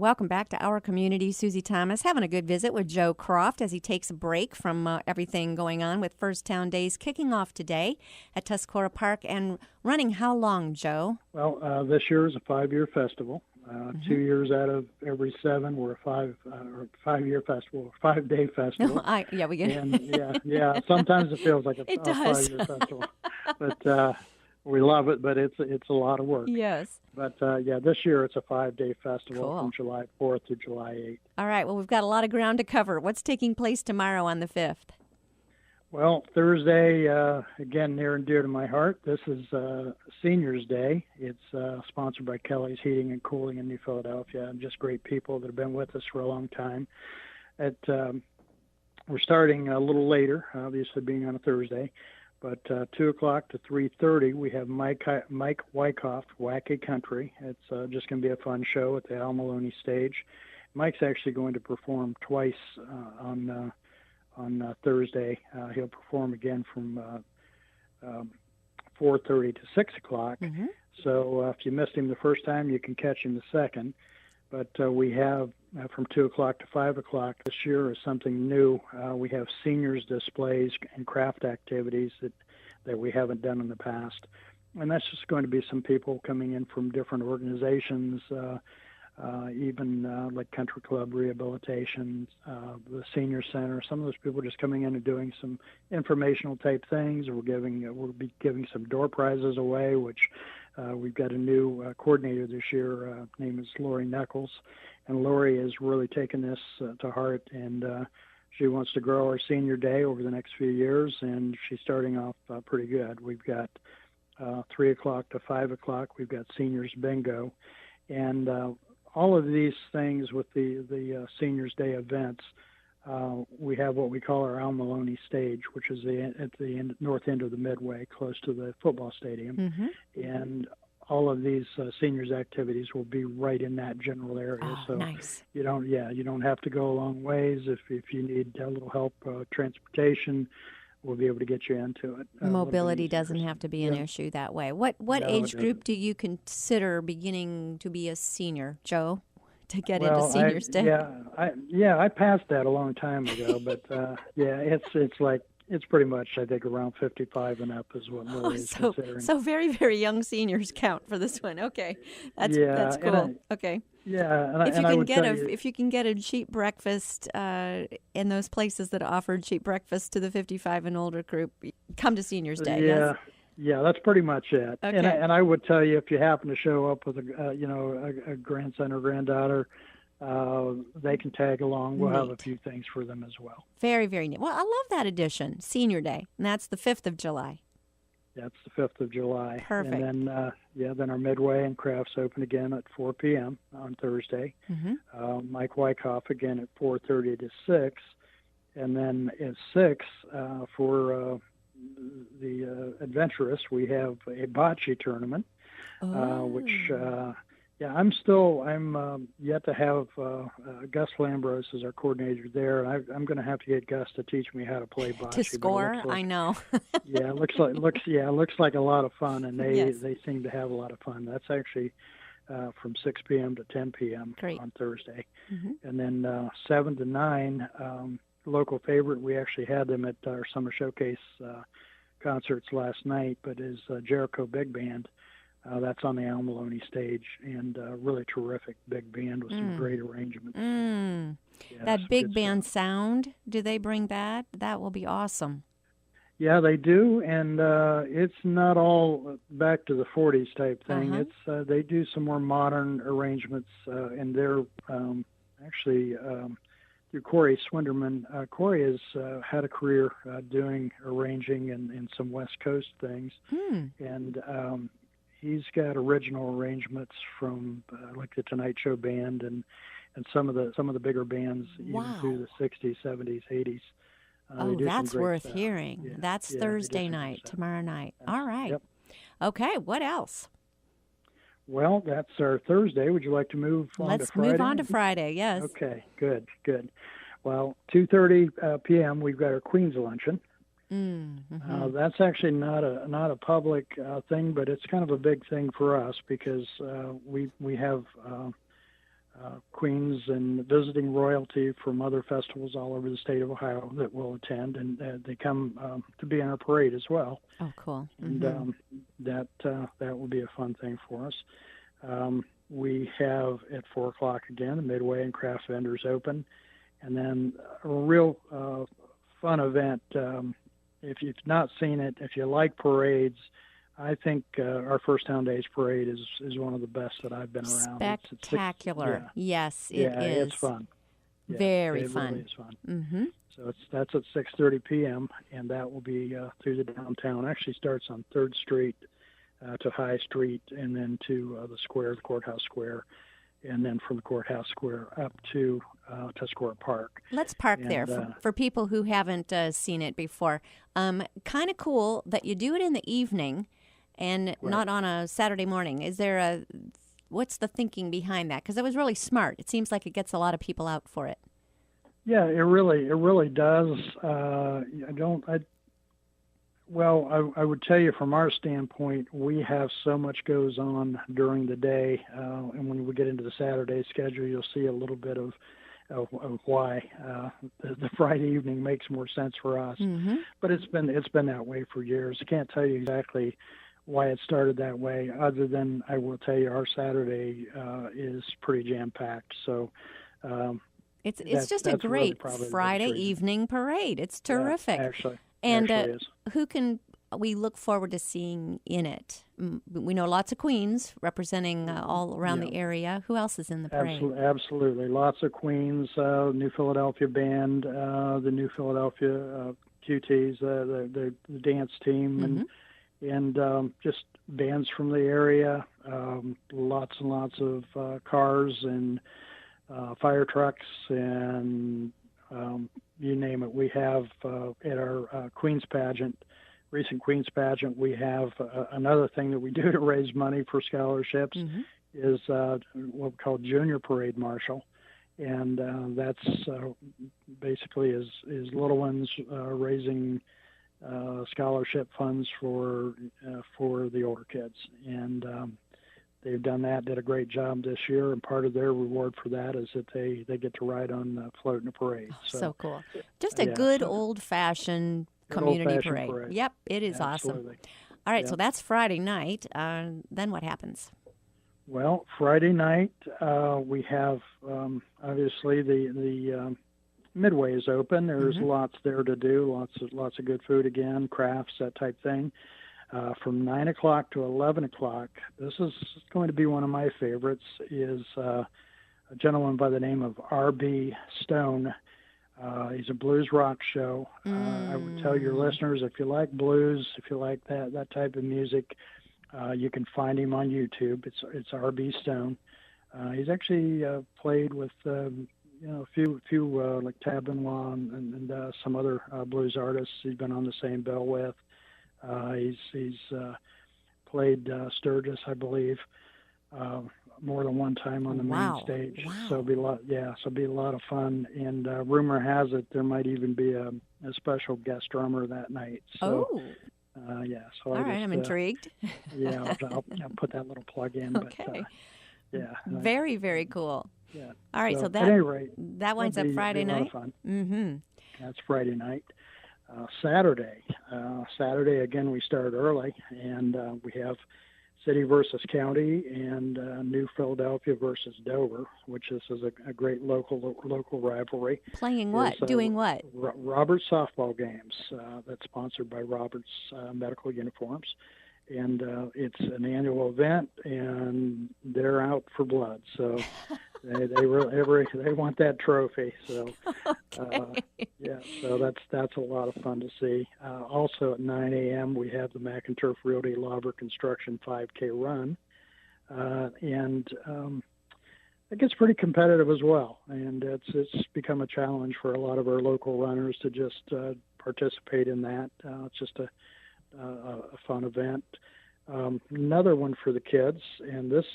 Welcome back to Our Community. Susie Thomas having a good visit with Joe Croft as he takes a break from everything going on with First Town Days kicking off today at Tuscarora Park and running how long, Joe? Well, this year is a 5-year festival. 2 years out of every 7 were a 5-year festival, a 5-day festival. We get and yeah. Sometimes it feels like a 5-year festival, but we love it. But it's a lot of work. Yes. But this year it's a 5-day festival Cool. from July 4th to July 8th. All right. Well, we've got a lot of ground to cover. What's taking place tomorrow on the 5th? Well, Thursday, again, near and dear to my heart. This is Seniors Day. It's sponsored by Kelly's Heating and Cooling in New Philadelphia. Just great people that have been with us for a long time. We're starting a little later, obviously being on a Thursday, but 2 o'clock to 3:30, we have Mike Wyckoff, Wacky Country. It's just going to be a fun show at the Al Maloney stage. Mike's actually going to perform twice on Thursday. He'll perform again from 4:30 to 6 o'clock. Mm-hmm. So if you missed him the first time, you can catch him the second. But we have from 2 o'clock to 5 o'clock this year is something new. We have seniors displays and craft activities that we haven't done in the past. And that's just going to be some people coming in from different organizations, even like Country Club Rehabilitation, the Senior Center. Some of those people just coming in and doing some informational type things. We'll be giving some door prizes away, which we've got a new coordinator this year. Name is Lori Knuckles, and Lori has really taken this to heart, and she wants to grow our Senior Day over the next few years, and she's starting off pretty good. We've got 3 o'clock to 5 o'clock. We've got Seniors Bingo, and all of these things with the Seniors Day events, we have what we call our Al Maloney stage, which is at the north end of the Midway, close to the football stadium. Mm-hmm. And all of these seniors activities will be right in that general area. Oh, so nice. you don't have to go a long ways. If you need a little help, transportation, we'll be able to get you into it. Mobility doesn't have to be an issue that way. What age group do you consider beginning to be a senior, Joe, to get into Seniors Day? I passed that a long time ago, but it's pretty much, I think, around 55 and up is what Lori is considering. So very, very young seniors count for this one. Okay, that's cool. Okay. Yeah, if you can get a cheap breakfast in those places that offer cheap breakfast to the 55 and older group, come to Seniors Day. Yes? Yeah, that's pretty much it. Okay. And I would tell you, if you happen to show up with a grandson or granddaughter, they can tag along. We'll have a few things for them as well. Very, very neat. Well, I love that edition, Senior Day, and that's the 5th of July. That's the 5th of July. Perfect. And then our Midway and Crafts open again at 4 p.m. on Thursday. Mm-hmm. Mike Wyckoff again at 4:30 to 6. And then at 6 for the adventurous, we have a bocce tournament, which... I'm yet to have Gus Lambros as our coordinator there. I'm going to have to get Gus to teach me how to play bocce. To score, I know. Yeah, it looks like a lot of fun, and they seem to have a lot of fun. That's actually from 6 p.m. to 10 p.m. on Thursday, and then 7 to 9. Local favorite. We actually had them at our summer showcase concerts last night, but is Jericho Big Band. That's on the Al Maloney stage, and really terrific big band with some great arrangements. Yeah, that big band sound, do they bring that? That will be awesome. Yeah, they do, and it's not all back to the 40s type thing. It's they do some more modern arrangements, and they're actually through Corey Swinderman. Corey has had a career doing arranging and some West Coast things, and he's got original arrangements from like the Tonight Show Band and some of the bigger bands even through the 60s, 70s, 80s. That's worth hearing. Yeah, that's Thursday night, tomorrow night. All right. Yep. Okay, what else? Well, that's our Thursday. Would you like to move on to Friday? Let's move on to Friday, yes. Okay, good. Well, 2:30 p.m. we've got our Queen's Luncheon. That's actually not a public thing, but it's kind of a big thing for us because we have queens and visiting royalty from other festivals all over the state of Ohio that will attend, and they come to be in our parade as well. Oh, cool. And that will be a fun thing for us. We have at 4 o'clock again the Midway and Crafts vendors open, and then a real fun event. If you've not seen it, if you like parades, I think our First Town Days parade is one of the best that I've been around. Spectacular. Yes, it is. Yeah, it's fun. Yeah, Very it fun. Really is fun. So that's at 6:30 p.m. and that will be through the downtown. Actually starts on 3rd Street to High Street, and then to the square, the courthouse square, and then from the courthouse square up to Tuscarora Park. Let's park there for people who haven't seen it before. Kind of cool that you do it in the evening and not on a Saturday morning. Is there what's the thinking behind that? Because it was really smart. It seems like it gets a lot of people out for it. Yeah, it really does. I would tell you from our standpoint, we have so much goes on during the day, and when we get into the Saturday schedule, you'll see a little bit of why the Friday evening makes more sense for us. But it's been that way for years. I can't tell you exactly why it started that way, other than I will tell you our Saturday is pretty jam-packed. So it's just a great really Friday evening parade. It's terrific. Yeah, actually. And is. Who can we look forward to seeing in it? We know lots of queens representing all around the area. Who else is in the parade? Absolutely. Lots of queens, New Philadelphia Band, the New Philadelphia QTs, the dance team, and just bands from the area, lots and lots of cars and fire trucks and you name it. We have at our Queen's Pageant, recent Queen's Pageant, we have another thing that we do to raise money for scholarships is what we call Junior Parade Marshal. And that's basically is little ones raising scholarship funds for the older kids. And they've done that, did a great job this year, and part of their reward for that is that they get to ride on float in a parade. Oh, so cool. Just a good old-fashioned community parade. Yep, it is Absolutely. Awesome. All right, so that's Friday night. Then what happens? Well, Friday night we have obviously the Midway is open. There's lots there to do, lots of good food again, crafts, that type thing. From 9 o'clock to 11 o'clock, this is going to be one of my favorites, is a gentleman by the name of R.B. Stone. He's a blues rock show. I would tell your listeners, if you like blues, if you like that type of music, you can find him on YouTube. It's R.B. Stone. He's actually played with a few like Tab Benoit and some other blues artists he's been on the same bill with. He's played Sturgis, I believe, more than one time on the main stage. Wow. So it'll be a lot of fun. And rumor has it there might even be a special guest drummer that night. So, So all right, I'm intrigued. I'll put that little plug in. Okay. But, very, very cool. Yeah. All right, so at any rate, that winds up Friday night. A lot of fun. That's Friday night. Saturday again, we start early, and we have City versus County and New Philadelphia versus Dover, which is a great local rivalry. Playing what? Doing what? Roberts softball games. That's sponsored by Roberts Medical Uniforms, and it's an annual event, and they're out for blood. So they want that trophy. So so that's a lot of fun to see. Also at 9 a.m. we have the McInturf Realty Lauber Construction 5K run, and it gets pretty competitive as well. And it's become a challenge for a lot of our local runners to just participate in that. It's just a fun event. Another one for the kids, and this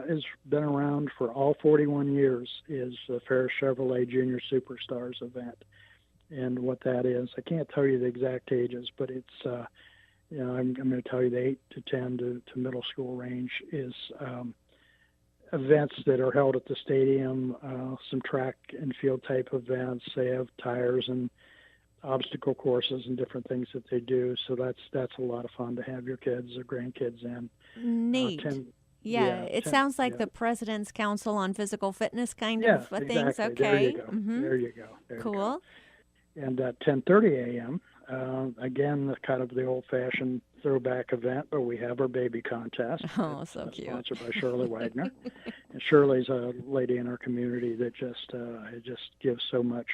has been around for all 41 years, is the Ferris Chevrolet Junior Superstars event. And what that is, I can't tell you the exact ages, but it's, I'm going to tell you the 8 to 10 to middle school range is events that are held at the stadium, some track and field type events. They have tires and obstacle courses and different things that they do. So that's a lot of fun to have your kids or grandkids in. Neat. It sounds like the President's Council on Physical Fitness kind of things. Exactly. Okay. There you go. Mm-hmm. There you go. Cool. And at 10:30 a.m., again, kind of the old-fashioned throwback event, but we have our baby contest. Oh, so cute. Sponsored by Shirley Wagner. And Shirley's a lady in our community that just gives so much,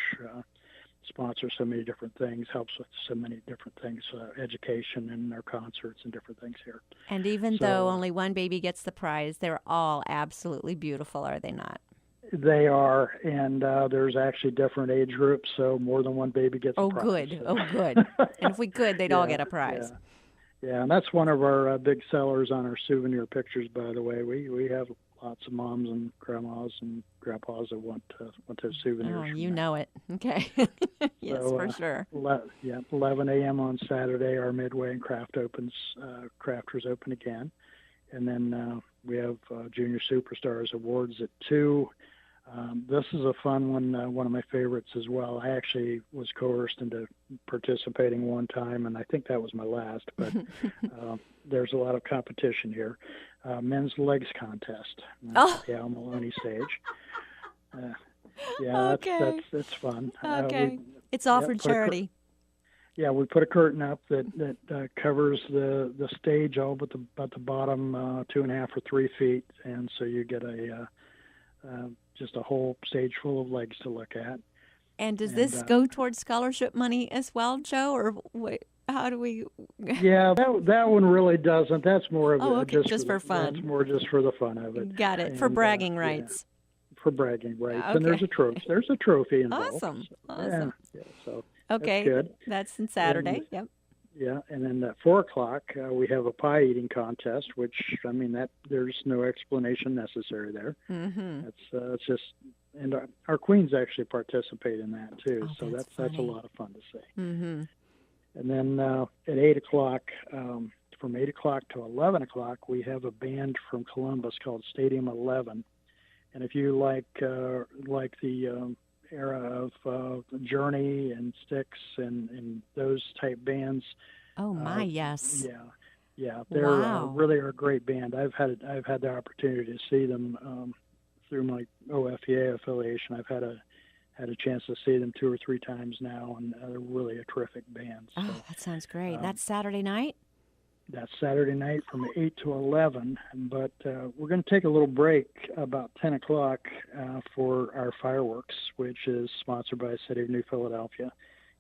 sponsors so many different things, helps with so many different things, education and our concerts and different things here. And even though only one baby gets the prize, they're all absolutely beautiful, are they not? They are, and there's actually different age groups, so more than one baby gets a prize. Good. Oh, good. And if we could, they'd all get a prize. Yeah, and that's one of our big sellers on our souvenir pictures, by the way. We have lots of moms and grandmas and grandpas that want those souvenirs. Oh, you know it. Okay. Yes, so, for sure. 11 a.m. on Saturday, our Midway and Crafters open again. And then we have Junior Superstars Awards at 2. This is a fun one of my favorites as well. I actually was coerced into participating one time, and I think that was my last, but there's a lot of competition here. Men's legs contest at the Al Maloney stage. That's fun. Okay. It's all for charity. We put a curtain up that covers the stage all but the bottom 2.5 or 3 feet, and so you get just a whole stage full of legs to look at. And does this go towards scholarship money as well, Joe, or how do we? That one really doesn't. That's more of just for fun. That's more just for the fun of it. Got it. For bragging rights. For bragging rights, and there's a trophy. There's a trophy involved. Awesome. So okay, that's good. That's on Saturday. Yep. Yeah, and then at 4:00 we have a pie eating contest, which there's no explanation necessary there. Mm-hmm. It's just, and our queens actually participate in that too, so that's a lot of fun to see. Mm-hmm. And then at 8:00, from 8:00 to 11:00, we have a band from Columbus called Stadium 11, and if you like the era of Journey and Styx and those type bands. Oh my, yes. Yeah, they're really a great band. I've had the opportunity to see them through my OFEA affiliation. I've had a chance to see them 2 or 3 times now, and they're really a terrific band. So, that sounds great. That's Saturday night? That's Saturday night from 8 to 11, but we're going to take a little break about 10 o'clock for our fireworks, which is sponsored by the City of New Philadelphia,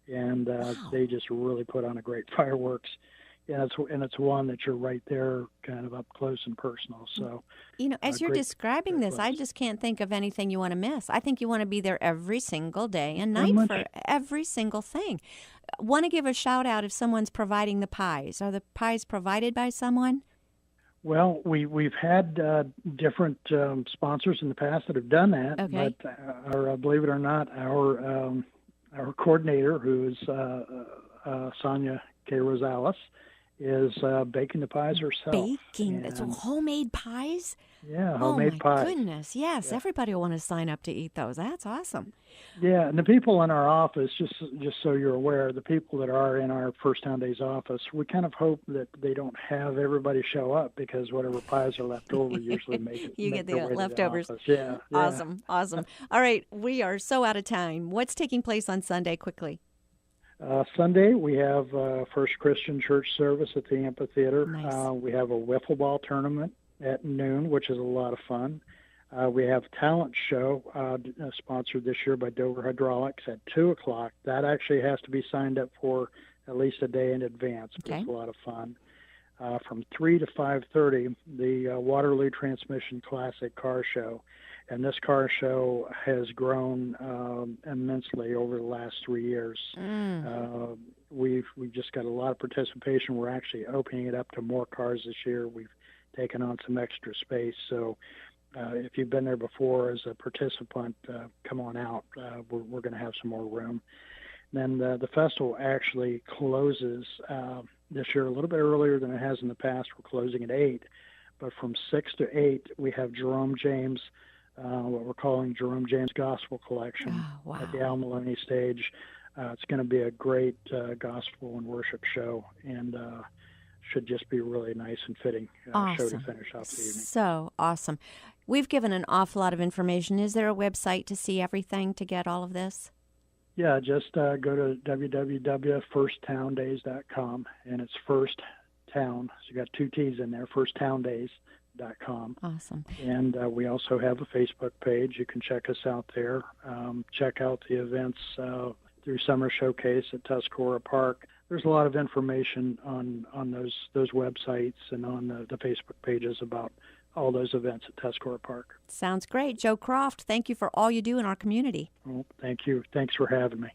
and they just really put on a great fireworks. Yeah, it's one that you're right there, kind of up close and personal. So, as you're describing this, I just can't think of anything you want to miss. I think you want to be there every single day and night for every single thing. Want to give a shout out if someone's providing the pies? Are the pies provided by someone? Well, we've had different sponsors in the past that have done that. Okay. But believe it or not, our coordinator, who is Sonia K. Rosales, is baking the pies herself. Baking? It's homemade pies? Yeah, homemade pies. Oh, my goodness. Yes, everybody will want to sign up to eat those. That's awesome. Yeah, and the people in our office, just so you're aware, the people that are in our First Town Days office, we kind of hope that they don't have everybody show up, because whatever pies are left over usually make it. You get the leftovers. Yeah. Awesome. All right, we are so out of time. What's taking place on Sunday, quickly? Sunday, we have First Christian Church service at the amphitheater. Nice. We have a wiffle ball tournament at noon, which is a lot of fun. We have talent show sponsored this year by Dover Hydraulics at 2:00. That actually has to be signed up for at least a day in advance. But it's a lot of fun. From 3 to 5:30, the Waterloo Transmission Classic Car Show. And this car show has grown immensely over the last 3 years. We've just got a lot of participation. We're actually opening it up to more cars this year. We've taken on some extra space. So if you've been there before as a participant, come on out. We're going to have some more room. Then the festival actually closes this year a little bit earlier than it has in the past. We're closing at 8. But from 6 to 8, we have Jerome James, what we're calling Jerome James Gospel Collection at the Al Maloney stage. It's going to be a great gospel and worship show, and should just be really nice and fitting show to finish off the evening. So awesome. We've given an awful lot of information. Is there a website to see everything, to get all of this? Yeah, just go to www.firsttowndays.com, and it's First Town. So you got 2 T's in there, firsttowndays.com. Awesome. And we also have a Facebook page. You can check us out there. Check out the events through Summer Showcase at Tuscarora Park. There's a lot of information on those websites and on the Facebook pages about all those events at Tuscarora Park. Sounds great. Joe Croft, thank you for all you do in our community. Well, thank you. Thanks for having me.